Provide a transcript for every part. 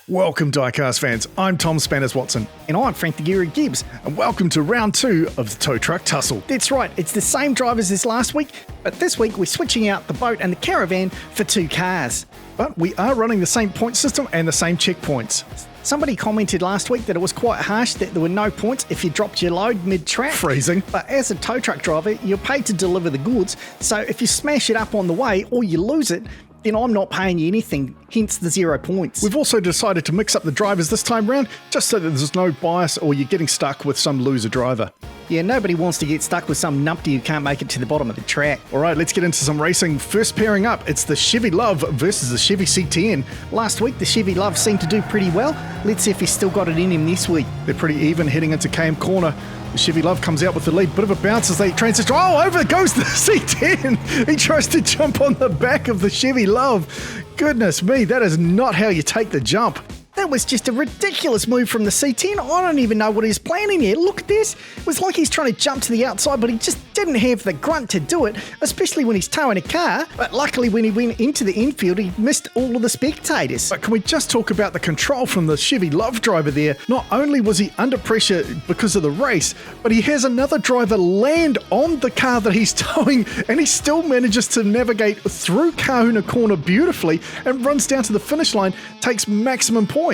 Welcome, diecast fans. I'm Tom Spanners Watson. And I'm Frank the Gear Gibbs. And welcome to round 2 of the Tow Truck Tussle. That's right, it's the same drivers as last week, but this week we're switching out the boat and the caravan for 2 cars. But we are running the same point system and the same checkpoints. Somebody commented last week that it was quite harsh that there were no points if you dropped your load mid-track. Freezing. But as a tow truck driver, you're paid to deliver the goods, so if you smash it up on the way or you lose it, then I'm not paying you anything, hence the 0 points. We've also decided to mix up the drivers this time round, just so that there's no bias or you're getting stuck with some loser driver. Yeah, nobody wants to get stuck with some numpty who can't make it to the bottom of the track. Alright, let's get into some racing. First pairing up, it's the Chevy Love versus the Chevy C10. Last week, the Chevy Love seemed to do pretty well. Let's see if he's still got it in him this week. They're pretty even heading into KM corner. The Chevy Love comes out with the lead, bit of a bounce as they transition. Oh, over goes the C10. He tries to jump on the back of the Chevy Love. Goodness me, that is not how you take the jump. That was just a ridiculous move from the C10. I don't even know what he's planning here. Look at this. It was like he's trying to jump to the outside, but he just didn't have the grunt to do it, especially when he's towing a car. But luckily, when he went into the infield, he missed all of the spectators. But can we just talk about the control from the Chevy Love driver there? Not only was he under pressure because of the race, but he has another driver land on the car that he's towing, and he still manages to navigate through Kahuna Corner beautifully and runs down to the finish line, takes maximum points.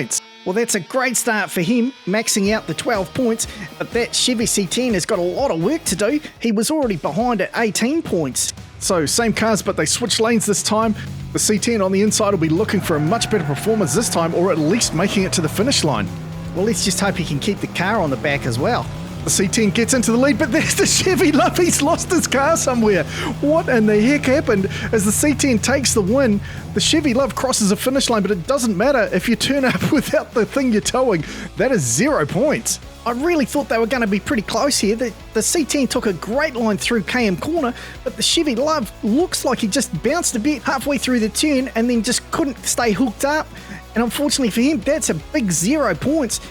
Well, that's a great start for him, maxing out the 12 points, but that Chevy C10 has got a lot of work to do. He was already behind at 18 points. So, same cars, but they switch lanes this time. The C10 on the inside will be looking for a much better performance this time, or at least making it to the finish line. Well, let's just hope he can keep the car on the back as well. The C10 gets into the lead, but there's the Chevy Love. He's lost his car somewhere. What in the heck happened? As the C10 takes the win, the Chevy Love crosses the finish line, but it doesn't matter if you turn up without the thing you're towing. That is 0 points. I really thought they were going to be pretty close here. The C10 took a great line through KM corner, but the Chevy Love looks like he just bounced a bit halfway through the turn and then just couldn't stay hooked up. And unfortunately for him, that's a big 0 points.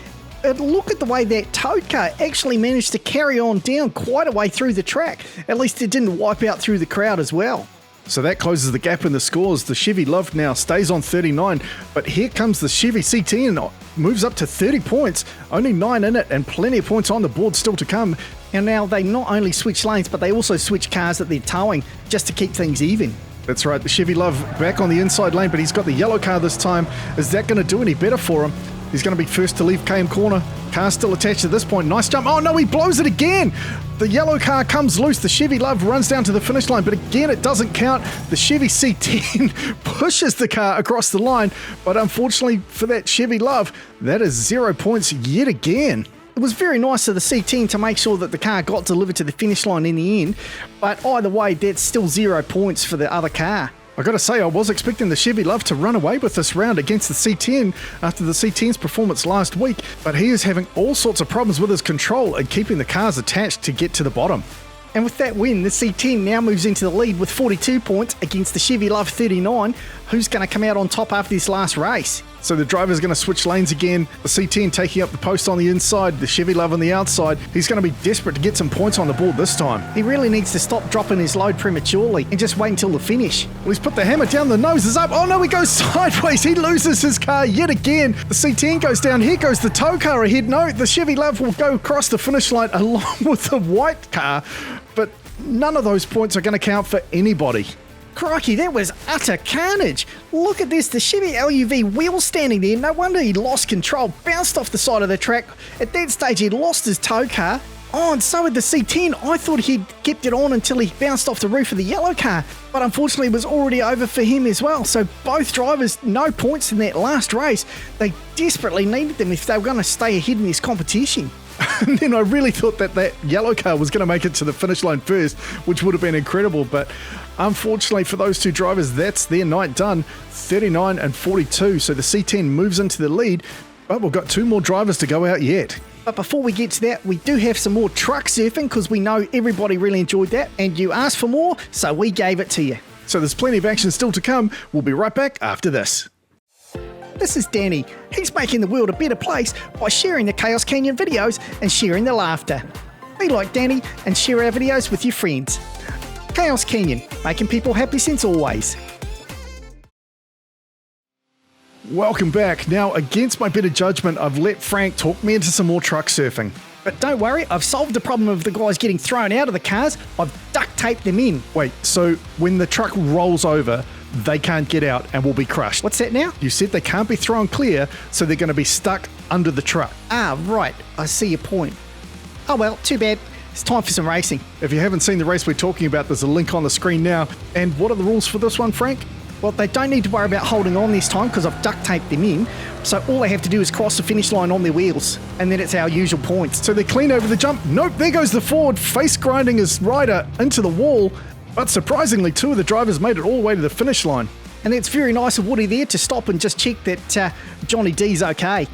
And look at the way that towed car actually managed to carry on down quite a way through the track. At least it didn't wipe out through the crowd as well. So that closes the gap in the scores. The Chevy Love now stays on 39, but here comes the Chevy C10, moves up to 30 points, only 9 in it, and plenty of points on the board still to come. And now they not only switch lanes, but they also switch cars that they're towing just to keep things even. That's right, the Chevy Love back on the inside lane, but he's got the yellow car this time. Is that going to do any better for him? He's going to be first to leave KM corner. Car still attached at this point. Nice jump. Oh no, he blows it again. The yellow car comes loose. The Chevy Love runs down to the finish line, but again, it doesn't count. The Chevy C10 pushes the car across the line, but unfortunately for that Chevy Love, that is 0 points yet again. It was very nice of the C10 to make sure that the car got delivered to the finish line in the end, but either way, that's still 0 points for the other car. I gotta say, I was expecting the Chevy Love to run away with this round against the C10 after the C10's performance last week, but he is having all sorts of problems with his control and keeping the cars attached to get to the bottom. And with that win, the C10 now moves into the lead with 42 points against the Chevy Love 39. Who's going to come out on top after this last race? So the driver's going to switch lanes again. The C10 taking up the post on the inside, the Chevy Love on the outside. He's going to be desperate to get some points on the board this time. He really needs to stop dropping his load prematurely and just wait until the finish. Well, he's put the hammer down, the nose is up. Oh no, he goes sideways. He loses his car yet again. The C10 goes down. Here goes the tow car ahead. No, the Chevy Love will go across the finish line along with the white car, but none of those points are going to count for anybody. Crikey, that was utter carnage. Look at this, the Chevy LUV wheel standing there. No wonder he lost control, bounced off the side of the track. At that stage, he'd lost his tow car. Oh, and so had the C10. I thought he'd kept it on until he bounced off the roof of the yellow car. But unfortunately, it was already over for him as well. So both drivers, no points in that last race. They desperately needed them if they were going to stay ahead in this competition. And then I really thought that yellow car was going to make it to the finish line first, which would have been incredible. But unfortunately for those two drivers, that's their night done, 39 and 42. So the C10 moves into the lead, but we've got 2 more drivers to go out yet. But before we get to that, we do have some more truck surfing because we know everybody really enjoyed that and you asked for more, so we gave it to you. So there's plenty of action still to come. We'll be right back after this. This is Danny. He's making the world a better place by sharing the Chaos Canyon videos and sharing the laughter. Be like Danny and share our videos with your friends. Chaos Canyon, making people happy since always. Welcome back. Now, against my better judgment, I've let Frank talk me into some more truck surfing. But don't worry, I've solved the problem of the guys getting thrown out of the cars. I've duct taped them in. Wait, so when the truck rolls over, they can't get out and will be crushed? What's that now? You said they can't be thrown clear, so they're going to be stuck under the truck. Ah, right. I see your point. Oh well, too bad. It's time for some racing. If you haven't seen the race we're talking about, there's a link on the screen now. And what are the rules for this one, Frank? Well, they don't need to worry about holding on this time because I've duct taped them in. So all they have to do is cross the finish line on their wheels. And then it's our usual points. So they're clean over the jump. Nope, there goes the Ford, face grinding his rider into the wall. But surprisingly, two of the drivers made it all the way to the finish line. And it's very nice of Woody there to stop and just check that Johnny D's okay.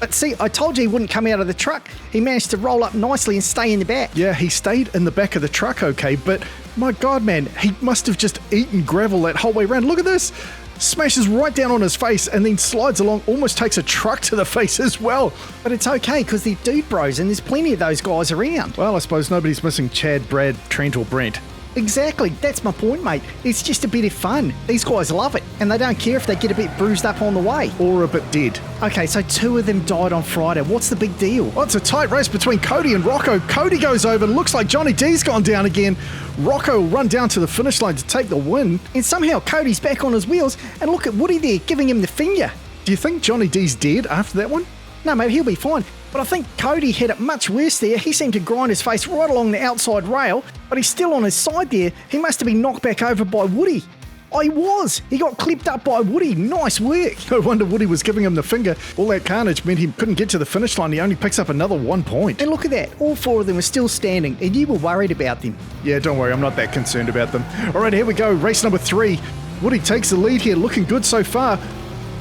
But see, I told you he wouldn't come out of the truck. He managed to roll up nicely and stay in the back. Yeah, he stayed in the back of the truck okay, but my God, man, he must have just eaten gravel that whole way around. Look at this. Smashes right down on his face and then slides along, almost takes a truck to the face as well. But it's okay because they're dude bros and there's plenty of those guys around. Well, I suppose nobody's missing Chad, Brad, Trent or Brent. Exactly, that's my point, mate. It's just a bit of fun. These guys love it, and they don't care if they get a bit bruised up on the way. Or a bit dead. Okay, so two of them died on Friday. What's the big deal? Well, it's a tight race between Cody and Rocco. Cody goes over, looks like Johnny D's gone down again. Rocco will run down to the finish line to take the win. And somehow Cody's back on his wheels, and look at Woody there, giving him the finger. Do you think Johnny D's dead after that one? No, mate, he'll be fine. But I think Cody had it much worse there. He seemed to grind his face right along the outside rail, but he's still on his side there. He must have been knocked back over by Woody. Oh, he was. He got clipped up by Woody. Nice work. No wonder Woody was giving him the finger. All that carnage meant he couldn't get to the finish line. He only picks up another 1 point. And look at that. All four of them are still standing, and you were worried about them. Yeah, don't worry. I'm not that concerned about them. All right, here we go. Race number 3. Woody takes the lead here. Looking good so far.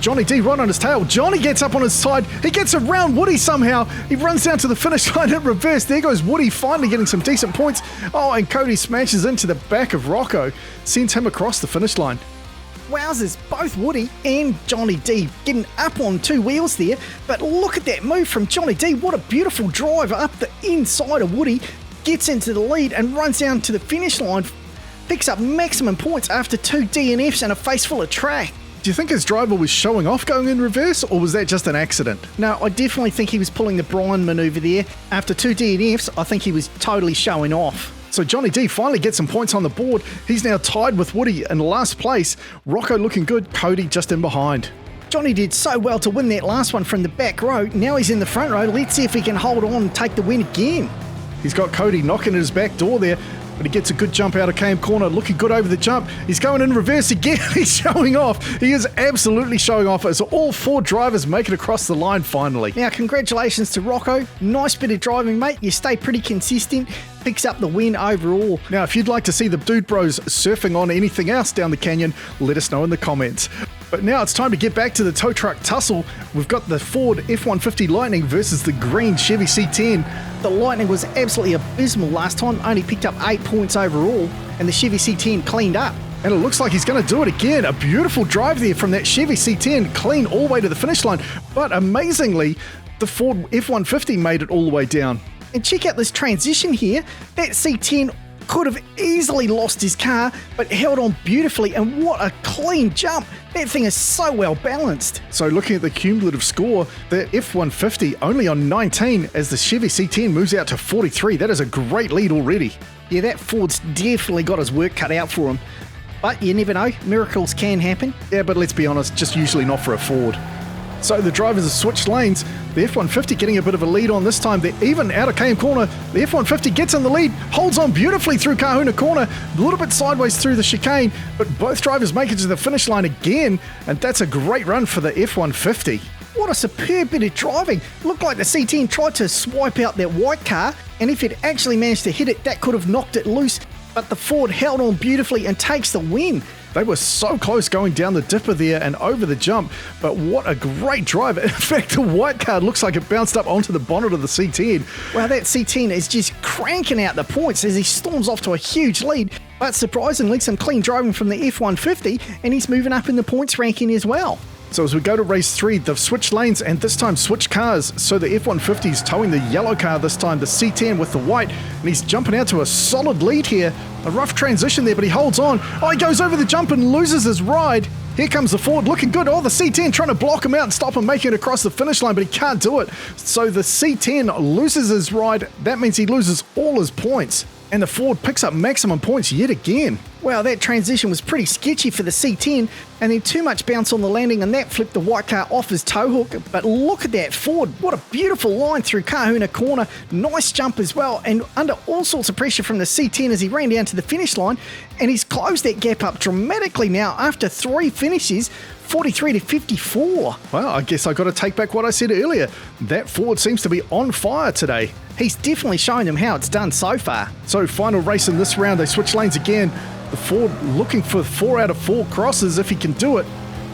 Johnny D right on his tail. Johnny gets up on his side. He gets around Woody somehow. He runs down to the finish line in reverse. There goes Woody finally getting some decent points. Oh, and Cody smashes into the back of Rocco. Sends him across the finish line. Wowzers, both Woody and Johnny D getting up on two wheels there. But look at that move from Johnny D. What a beautiful drive up the inside of Woody. Gets into the lead and runs down to the finish line. Picks up maximum points after 2 DNFs and a face full of track. Do you think his driver was showing off going in reverse, or was that just an accident? No, I definitely think he was pulling the Brian manoeuvre there. After 2 DNFs, I think he was totally showing off. So Johnny D finally gets some points on the board. He's now tied with Woody in last place. Rocco looking good, Cody just in behind. Johnny did so well to win that last one from the back row. Now he's in the front row. Let's see if he can hold on and take the win again. He's got Cody knocking at his back door there, but he gets a good jump out of Cam corner, looking good over the jump. He's going in reverse again. He's showing off. He is absolutely showing off as all 4 drivers make it across the line finally. Now, congratulations to Rocco. Nice bit of driving, mate. You stay pretty consistent. Picks up the win overall. Now, if you'd like to see the Dude Bros surfing on anything else down the canyon, let us know in the comments. But now it's time to get back to the Tow Truck Tussle. We've got the Ford F-150 Lightning versus the green Chevy C10. The Lightning was absolutely abysmal last time, only picked up 8 points overall, and the Chevy C10 cleaned up. And it looks like he's going to do it again. A beautiful drive there from that Chevy C10, clean all the way to the finish line. But amazingly, the Ford F-150 made it all the way down. And check out this transition here. That C10 could have easily lost his car, but held on beautifully, and what a clean jump. That thing is so well balanced. So looking at the cumulative score, the F-150 only on 19 as the Chevy C10 moves out to 43. That is a great lead already. Yeah, that Ford's definitely got his work cut out for him. But you never know, miracles can happen. Yeah, but let's be honest, just usually not for a Ford. So the drivers have switched lanes. The F-150 getting a bit of a lead on this time. They're even out of KM corner. The F-150 gets in the lead, holds on beautifully through Kahuna corner, a little bit sideways through the chicane, but both drivers make it to the finish line again, and that's a great run for the F-150. What a superb bit of driving. Looked like the C10 tried to swipe out that white car, and if it actually managed to hit it, that could have knocked it loose, but the Ford held on beautifully and takes the win. They were so close going down the dipper there and over the jump, but what a great drive. In fact, the white car looks like it bounced up onto the bonnet of the C10. Well, that C10 is just cranking out the points as he storms off to a huge lead, but surprisingly, some clean driving from the F-150, and he's moving up in the points ranking as well. So as we go to race 3, they've switched lanes and this time switched cars. So the F-150 is towing the yellow car this time, the C10 with the white, and he's jumping out to a solid lead here. A rough transition there, but he holds on. Oh, he goes over the jump and loses his ride. Here comes the Ford, looking good. Oh, the C10 trying to block him out and stop him making it across the finish line, but he can't do it. So the C10 loses his ride. That means he loses all his points. And the Ford picks up maximum points yet again. Well, that transition was pretty sketchy for the C10, and then too much bounce on the landing, and that flipped the white car off his tow hook. But look at that Ford. What a beautiful line through Kahuna Corner. Nice jump as well, and under all sorts of pressure from the C10 as he ran down to the finish line, and he's closed that gap up dramatically now after 3 finishes, 43 to 54. Well, I guess I got to take back what I said earlier. That Ford seems to be on fire today. He's definitely shown them how it's done so far. So final race in this round, they switch lanes again. The Ford looking for 4 out of 4 crosses if he can do it.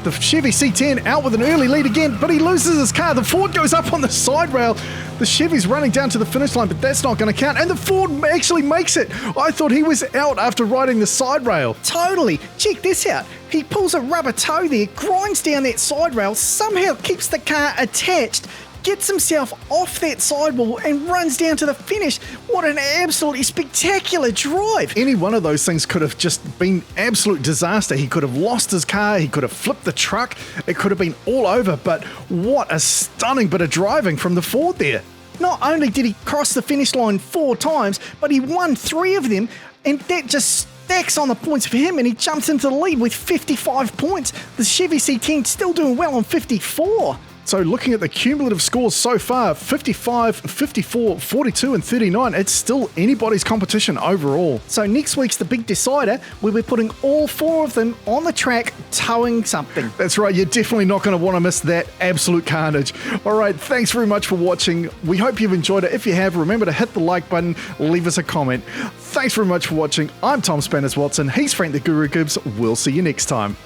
The Chevy C10 out with an early lead again, but he loses his car. The Ford goes up on the side rail. The Chevy's running down to the finish line, but that's not going to count. And the Ford actually makes it. I thought he was out after riding the side rail. Totally. Check this out. He pulls a rubber toe there, grinds down that side rail, somehow keeps the car attached, gets himself off that sidewall and runs down to the finish. What an absolutely spectacular drive. Any one of those things could have just been absolute disaster. He could have lost his car, he could have flipped the truck, it could have been all over, but what a stunning bit of driving from the Ford there. Not only did he cross the finish line 4 times, but he won 3 of them, and that just stacks on the points for him, and he jumps into the lead with 55 points. The Chevy C10 still doing well on 54. So looking at the cumulative scores so far, 55, 54, 42 and 39, it's still anybody's competition overall. So next week's the big decider, where we're putting all 4 of them on the track towing something. That's right, you're definitely not going to want to miss that absolute carnage. All right, thanks very much for watching. We hope you've enjoyed it. If you have, remember to hit the like button, leave us a comment. Thanks very much for watching. I'm Tom Spanners Watson. He's Frank the Guru Gibbs. We'll see you next time.